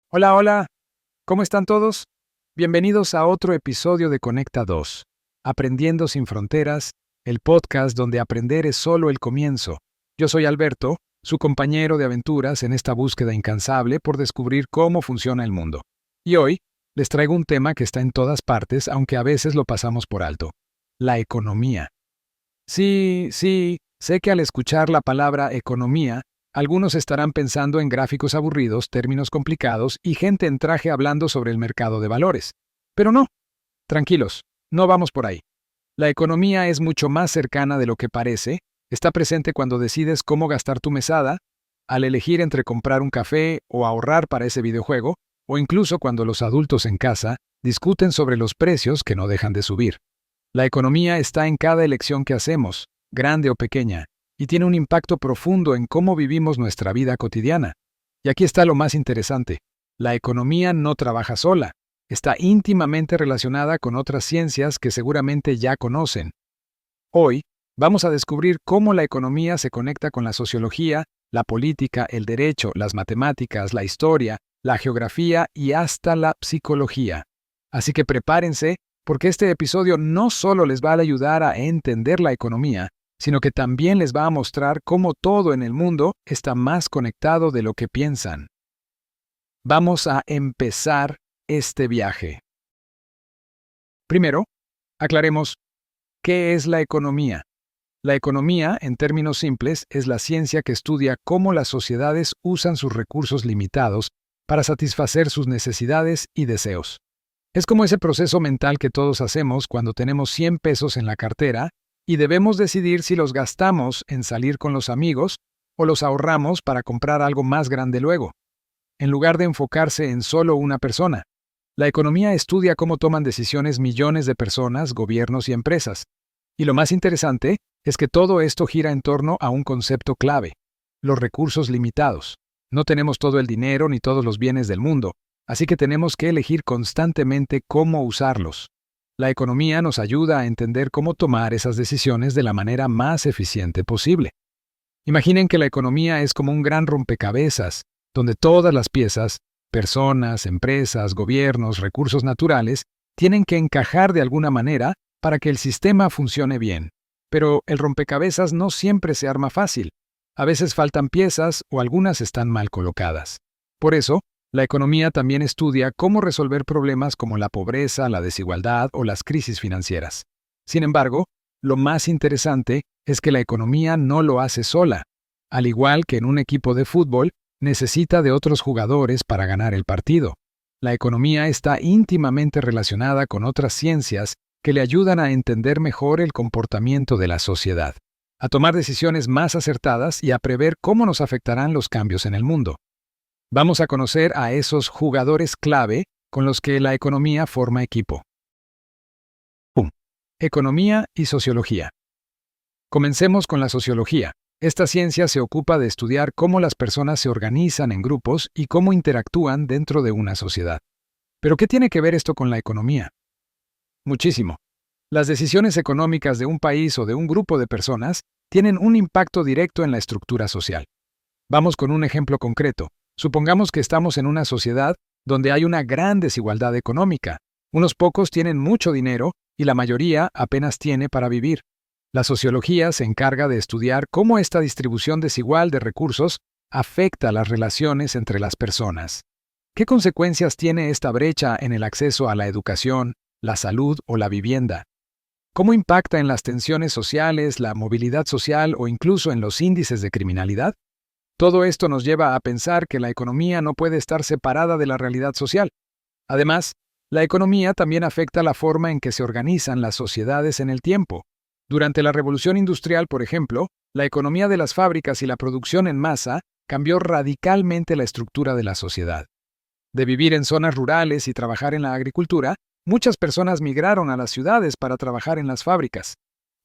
Hola, hola, ¿cómo están todos? Bienvenidos a otro episodio de Conecta 2, Aprendiendo sin Fronteras, el podcast donde aprender es solo el comienzo. Yo soy Alberto, su compañero de aventuras en esta búsqueda incansable por descubrir cómo funciona el mundo. Y hoy les traigo un tema que está en todas partes, aunque a veces lo pasamos por alto: la economía. Sí, sé que al escuchar la palabra economía, algunos estarán pensando en gráficos aburridos, términos complicados y gente en traje hablando sobre el mercado de valores. Pero no, tranquilos, no vamos por ahí. La economía es mucho más cercana de lo que parece, está presente cuando decides cómo gastar tu mesada, al elegir entre comprar un café o ahorrar para ese videojuego, o incluso cuando los adultos en casa discuten sobre los precios que no dejan de subir. La economía está en cada elección que hacemos, grande o pequeña, y tiene un impacto profundo en cómo vivimos nuestra vida cotidiana. Y aquí está lo más interesante: la economía no trabaja sola, está íntimamente relacionada con otras ciencias que seguramente ya conocen. Hoy, vamos a descubrir cómo la economía se conecta con la sociología, la política, el derecho, las matemáticas, la historia, la geografía y hasta la psicología. Así que prepárense, porque este episodio no solo les va a ayudar a entender la economía, sino que también les va a mostrar cómo todo en el mundo está más conectado de lo que piensan. Vamos a empezar este viaje. Primero, aclaremos: ¿qué es la economía? La economía, en términos simples, es la ciencia que estudia cómo las sociedades usan sus recursos limitados para satisfacer sus necesidades y deseos. Es como ese proceso mental que todos hacemos cuando tenemos 100 pesos en la cartera y debemos decidir si los gastamos en salir con los amigos o los ahorramos para comprar algo más grande luego, en lugar de enfocarse en solo una persona. La economía estudia cómo toman decisiones millones de personas, gobiernos y empresas. Y lo más interesante es que todo esto gira en torno a un concepto clave: los recursos limitados. No tenemos todo el dinero ni todos los bienes del mundo, así que tenemos que elegir constantemente cómo usarlos. La economía nos ayuda a entender cómo tomar esas decisiones de la manera más eficiente posible. Imaginen que la economía es como un gran rompecabezas, donde todas las piezas, personas, empresas, gobiernos, recursos naturales, tienen que encajar de alguna manera para que el sistema funcione bien. Pero el rompecabezas no siempre se arma fácil. A veces faltan piezas o algunas están mal colocadas. Por eso, la economía también estudia cómo resolver problemas como la pobreza, la desigualdad o las crisis financieras. Sin embargo, lo más interesante es que la economía no lo hace sola. Al igual que en un equipo de fútbol, necesita de otros jugadores para ganar el partido. La economía está íntimamente relacionada con otras ciencias que le ayudan a entender mejor el comportamiento de la sociedad, a tomar decisiones más acertadas y a prever cómo nos afectarán los cambios en el mundo. Vamos a conocer a esos jugadores clave con los que la economía forma equipo. Economía y sociología. Comencemos con la sociología. Esta ciencia se ocupa de estudiar cómo las personas se organizan en grupos y cómo interactúan dentro de una sociedad. ¿Pero qué tiene que ver esto con la economía? Muchísimo. Las decisiones económicas de un país o de un grupo de personas tienen un impacto directo en la estructura social. Vamos con un ejemplo concreto. Supongamos que estamos en una sociedad donde hay una gran desigualdad económica. Unos pocos tienen mucho dinero y la mayoría apenas tiene para vivir. La sociología se encarga de estudiar cómo esta distribución desigual de recursos afecta las relaciones entre las personas. ¿Qué consecuencias tiene esta brecha en el acceso a la educación, la salud o la vivienda? ¿Cómo impacta en las tensiones sociales, la movilidad social o incluso en los índices de criminalidad? Todo esto nos lleva a pensar que la economía no puede estar separada de la realidad social. Además, la economía también afecta la forma en que se organizan las sociedades en el tiempo. Durante la Revolución Industrial, por ejemplo, la economía de las fábricas y la producción en masa cambió radicalmente la estructura de la sociedad. De vivir en zonas rurales y trabajar en la agricultura, muchas personas migraron a las ciudades para trabajar en las fábricas.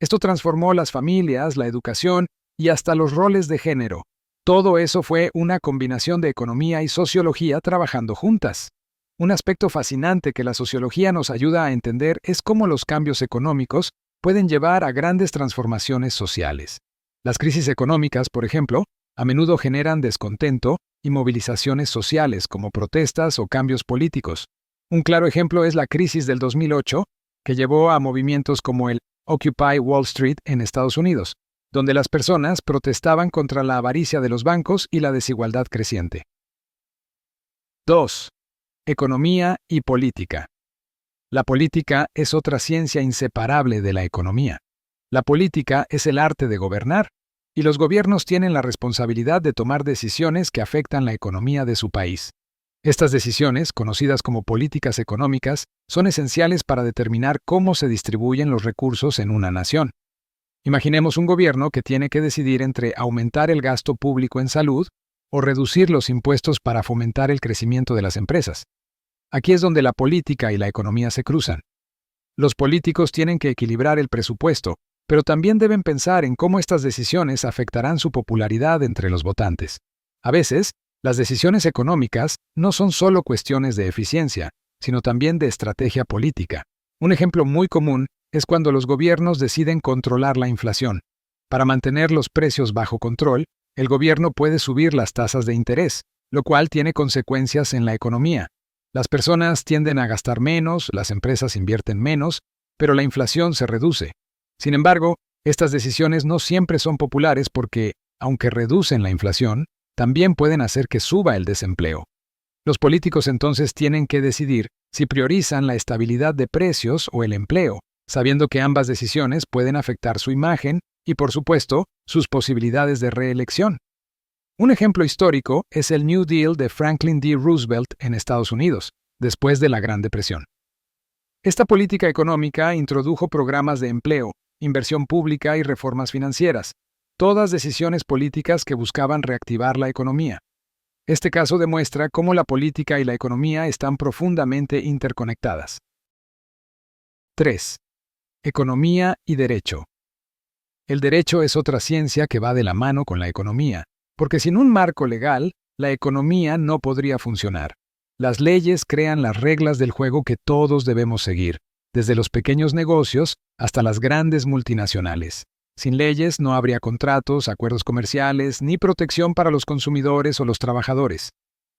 Esto transformó las familias, la educación y hasta los roles de género. Todo eso fue una combinación de economía y sociología trabajando juntas. Un aspecto fascinante que la sociología nos ayuda a entender es cómo los cambios económicos pueden llevar a grandes transformaciones sociales. Las crisis económicas, por ejemplo, a menudo generan descontento y movilizaciones sociales como protestas o cambios políticos. Un claro ejemplo es la crisis del 2008, que llevó a movimientos como el Occupy Wall Street en Estados Unidos, donde las personas protestaban contra la avaricia de los bancos y la desigualdad creciente. 2. Economía y política. La política es otra ciencia inseparable de la economía. La política es el arte de gobernar, y los gobiernos tienen la responsabilidad de tomar decisiones que afectan la economía de su país. Estas decisiones, conocidas como políticas económicas, son esenciales para determinar cómo se distribuyen los recursos en una nación. Imaginemos un gobierno que tiene que decidir entre aumentar el gasto público en salud o reducir los impuestos para fomentar el crecimiento de las empresas. Aquí es donde la política y la economía se cruzan. Los políticos tienen que equilibrar el presupuesto, pero también deben pensar en cómo estas decisiones afectarán su popularidad entre los votantes. A veces, las decisiones económicas no son solo cuestiones de eficiencia, sino también de estrategia política. Un ejemplo muy común es cuando los gobiernos deciden controlar la inflación. Para mantener los precios bajo control, el gobierno puede subir las tasas de interés, lo cual tiene consecuencias en la economía. Las personas tienden a gastar menos, las empresas invierten menos, pero la inflación se reduce. Sin embargo, estas decisiones no siempre son populares porque, aunque reducen la inflación, también pueden hacer que suba el desempleo. Los políticos entonces tienen que decidir si priorizan la estabilidad de precios o el empleo, sabiendo que ambas decisiones pueden afectar su imagen y, por supuesto, sus posibilidades de reelección. Un ejemplo histórico es el New Deal de Franklin D. Roosevelt en Estados Unidos, después de la Gran Depresión. Esta política económica introdujo programas de empleo, inversión pública y reformas financieras, todas decisiones políticas que buscaban reactivar la economía. Este caso demuestra cómo la política y la economía están profundamente interconectadas. 3. Economía y derecho. El derecho es otra ciencia que va de la mano con la economía, porque sin un marco legal, la economía no podría funcionar. Las leyes crean las reglas del juego que todos debemos seguir, desde los pequeños negocios hasta las grandes multinacionales. Sin leyes no habría contratos, acuerdos comerciales, ni protección para los consumidores o los trabajadores.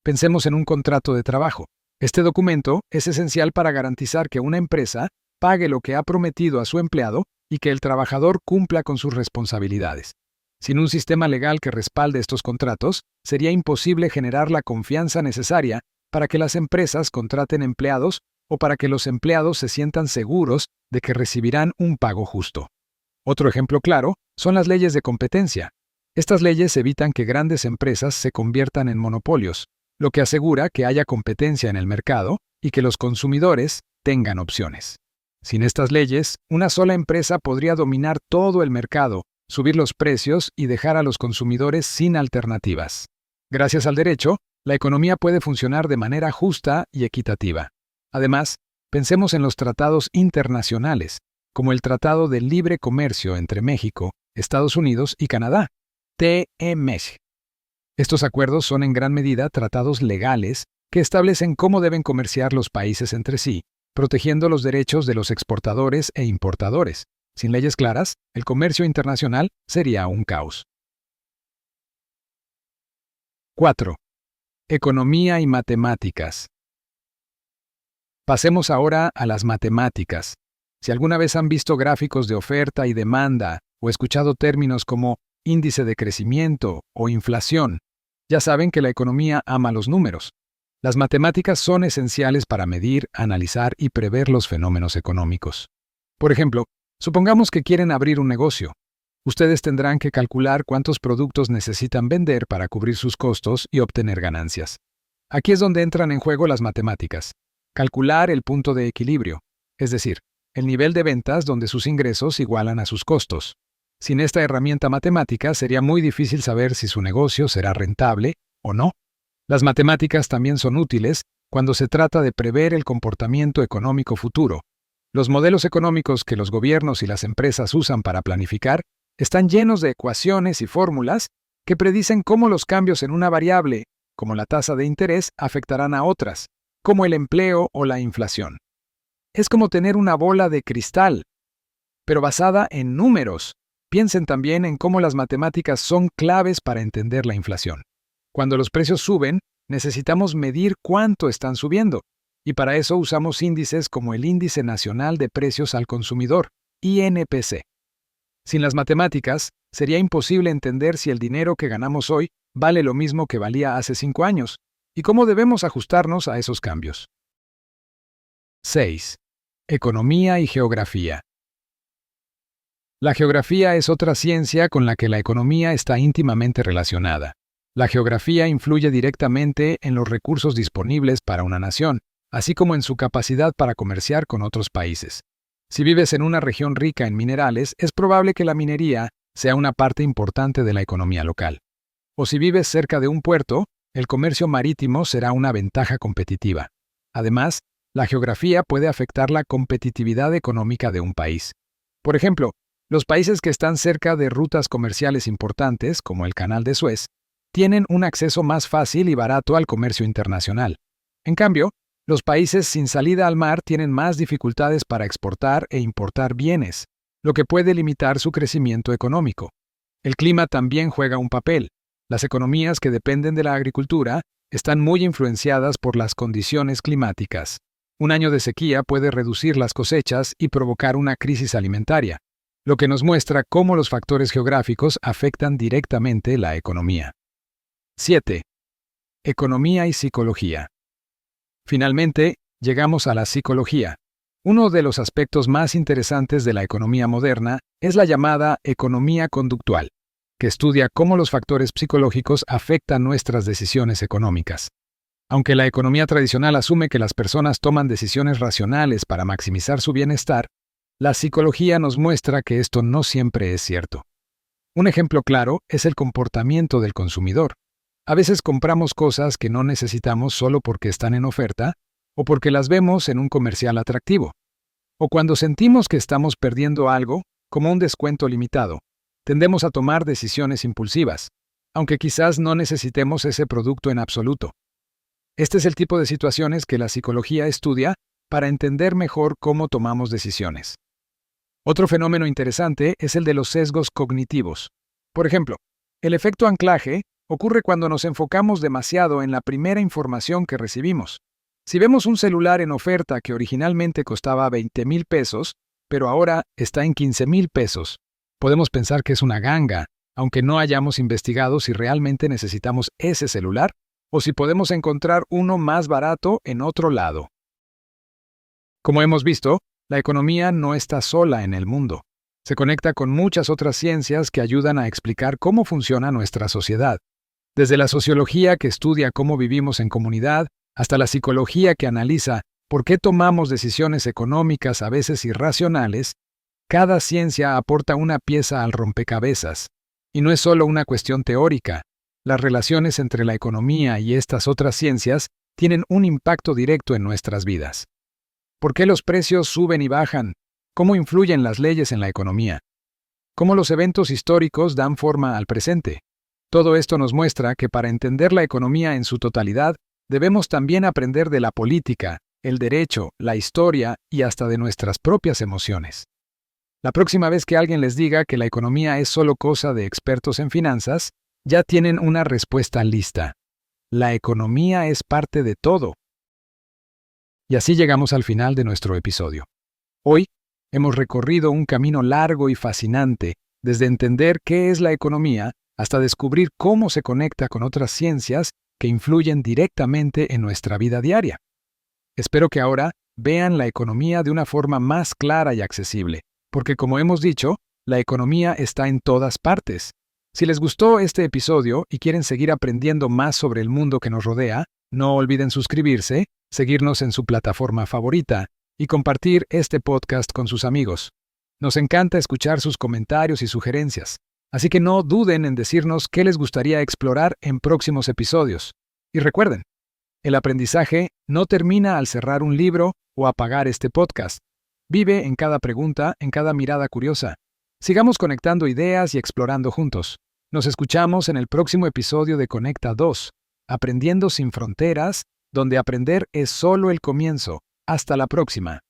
Pensemos en un contrato de trabajo. Este documento es esencial para garantizar que una empresa pague lo que ha prometido a su empleado y que el trabajador cumpla con sus responsabilidades. Sin un sistema legal que respalde estos contratos, sería imposible generar la confianza necesaria para que las empresas contraten empleados o para que los empleados se sientan seguros de que recibirán un pago justo. Otro ejemplo claro son las leyes de competencia. Estas leyes evitan que grandes empresas se conviertan en monopolios, lo que asegura que haya competencia en el mercado y que los consumidores tengan opciones. Sin estas leyes, una sola empresa podría dominar todo el mercado, subir los precios y dejar a los consumidores sin alternativas. Gracias al derecho, la economía puede funcionar de manera justa y equitativa. Además, pensemos en los tratados internacionales, como el Tratado de Libre Comercio entre México, Estados Unidos y Canadá, TEMEC. Estos acuerdos son en gran medida tratados legales que establecen cómo deben comerciar los países entre sí, protegiendo los derechos de los exportadores e importadores. Sin leyes claras, el comercio internacional sería un caos. 4. Economía y matemáticas. Pasemos ahora a las matemáticas. Si alguna vez han visto gráficos de oferta y demanda o escuchado términos como índice de crecimiento o inflación, ya saben que la economía ama los números. Las matemáticas son esenciales para medir, analizar y prever los fenómenos económicos. Por ejemplo, supongamos que quieren abrir un negocio. Ustedes tendrán que calcular cuántos productos necesitan vender para cubrir sus costos y obtener ganancias. Aquí es donde entran en juego las matemáticas. Calcular el punto de equilibrio, es decir, el nivel de ventas donde sus ingresos igualan a sus costos. Sin esta herramienta matemática sería muy difícil saber si su negocio será rentable o no. Las matemáticas también son útiles cuando se trata de prever el comportamiento económico futuro. Los modelos económicos que los gobiernos y las empresas usan para planificar están llenos de ecuaciones y fórmulas que predicen cómo los cambios en una variable, como la tasa de interés, afectarán a otras, como el empleo o la inflación. Es como tener una bola de cristal, pero basada en números. Piensen también en cómo las matemáticas son claves para entender la inflación. Cuando los precios suben, necesitamos medir cuánto están subiendo, y para eso usamos índices como el Índice Nacional de Precios al Consumidor, INPC. Sin las matemáticas, sería imposible entender si el dinero que ganamos hoy vale lo mismo que valía hace 5 años, y cómo debemos ajustarnos a esos cambios. 6. Economía y geografía. La geografía es otra ciencia con la que la economía está íntimamente relacionada. La geografía influye directamente en los recursos disponibles para una nación, así como en su capacidad para comerciar con otros países. Si vives en una región rica en minerales, es probable que la minería sea una parte importante de la economía local. O si vives cerca de un puerto, el comercio marítimo será una ventaja competitiva. Además, la geografía puede afectar la competitividad económica de un país. Por ejemplo, los países que están cerca de rutas comerciales importantes, como el Canal de Suez, tienen un acceso más fácil y barato al comercio internacional. En cambio, los países sin salida al mar tienen más dificultades para exportar e importar bienes, lo que puede limitar su crecimiento económico. El clima también juega un papel. Las economías que dependen de la agricultura están muy influenciadas por las condiciones climáticas. Un año de sequía puede reducir las cosechas y provocar una crisis alimentaria, lo que nos muestra cómo los factores geográficos afectan directamente la economía. 7. Economía y psicología. Finalmente, llegamos a la psicología. Uno de los aspectos más interesantes de la economía moderna es la llamada economía conductual, que estudia cómo los factores psicológicos afectan nuestras decisiones económicas. Aunque la economía tradicional asume que las personas toman decisiones racionales para maximizar su bienestar, la psicología nos muestra que esto no siempre es cierto. Un ejemplo claro es el comportamiento del consumidor. A veces compramos cosas que no necesitamos solo porque están en oferta o porque las vemos en un comercial atractivo. O cuando sentimos que estamos perdiendo algo, como un descuento limitado, tendemos a tomar decisiones impulsivas, aunque quizás no necesitemos ese producto en absoluto. Este es el tipo de situaciones que la psicología estudia para entender mejor cómo tomamos decisiones. Otro fenómeno interesante es el de los sesgos cognitivos. Por ejemplo, el efecto anclaje ocurre cuando nos enfocamos demasiado en la primera información que recibimos. Si vemos un celular en oferta que originalmente costaba 20,000 pesos, pero ahora está en 15,000 pesos, podemos pensar que es una ganga, aunque no hayamos investigado si realmente necesitamos ese celular o si podemos encontrar uno más barato en otro lado. Como hemos visto, la economía no está sola en el mundo. Se conecta con muchas otras ciencias que ayudan a explicar cómo funciona nuestra sociedad. Desde la sociología que estudia cómo vivimos en comunidad, hasta la psicología que analiza por qué tomamos decisiones económicas a veces irracionales, cada ciencia aporta una pieza al rompecabezas. Y no es solo una cuestión teórica. Las relaciones entre la economía y estas otras ciencias tienen un impacto directo en nuestras vidas. ¿Por qué los precios suben y bajan? ¿Cómo influyen las leyes en la economía? ¿Cómo los eventos históricos dan forma al presente? Todo esto nos muestra que para entender la economía en su totalidad, debemos también aprender de la política, el derecho, la historia y hasta de nuestras propias emociones. La próxima vez que alguien les diga que la economía es solo cosa de expertos en finanzas, ya tienen una respuesta lista. La economía es parte de todo. Y así llegamos al final de nuestro episodio. Hoy hemos recorrido un camino largo y fascinante, desde entender qué es la economía hasta descubrir cómo se conecta con otras ciencias que influyen directamente en nuestra vida diaria. Espero que ahora vean la economía de una forma más clara y accesible, porque como hemos dicho, la economía está en todas partes. Si les gustó este episodio y quieren seguir aprendiendo más sobre el mundo que nos rodea, no olviden suscribirse, seguirnos en su plataforma favorita y compartir este podcast con sus amigos. Nos encanta escuchar sus comentarios y sugerencias, así que no duden en decirnos qué les gustaría explorar en próximos episodios. Y recuerden, el aprendizaje no termina al cerrar un libro o apagar este podcast. Vive en cada pregunta, en cada mirada curiosa. Sigamos conectando ideas y explorando juntos. Nos escuchamos en el próximo episodio de Conecta 2, Aprendiendo sin Fronteras, donde aprender es solo el comienzo. Hasta la próxima.